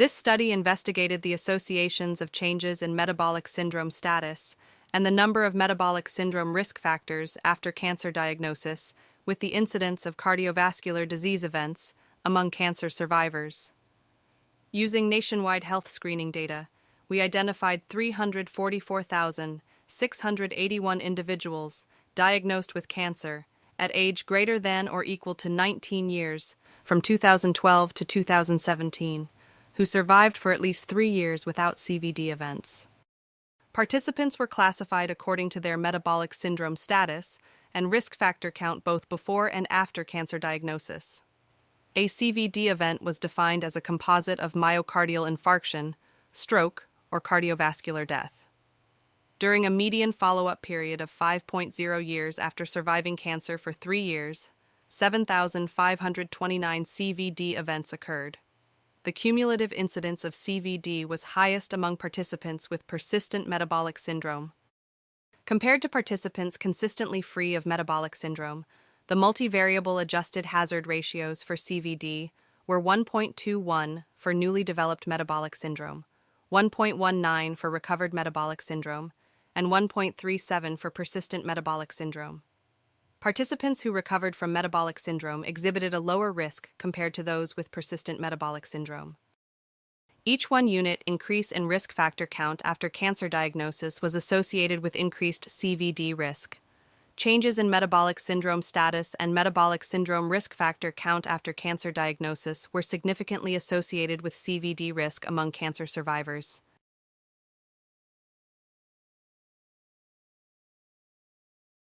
This study investigated the associations of changes in metabolic syndrome status and the number of metabolic syndrome risk factors after cancer diagnosis with the incidence of cardiovascular disease events among cancer survivors. Using nationwide health screening data, we identified 344,681 individuals diagnosed with cancer at age greater than or equal to 19 years from 2012 to 2017, who survived for at least 3 years without CVD events. Participants were classified according to their metabolic syndrome status and risk factor count both before and after cancer diagnosis. A CVD event was defined as a composite of myocardial infarction, stroke, or cardiovascular death. During a median follow-up period of 5.0 years after surviving cancer for 3 years, 7,529 CVD events occurred. The cumulative incidence of CVD was highest among participants with persistent metabolic syndrome. Compared to participants consistently free of metabolic syndrome, the multivariable adjusted hazard ratios for CVD were 1.21 for newly developed metabolic syndrome, 1.19 for recovered metabolic syndrome, and 1.37 for persistent metabolic syndrome. Participants who recovered from metabolic syndrome exhibited a lower risk compared to those with persistent metabolic syndrome. Each 1-unit increase in risk factor count after cancer diagnosis was associated with increased CVD risk. Changes in metabolic syndrome status and metabolic syndrome risk factor count after cancer diagnosis were significantly associated with CVD risk among cancer survivors.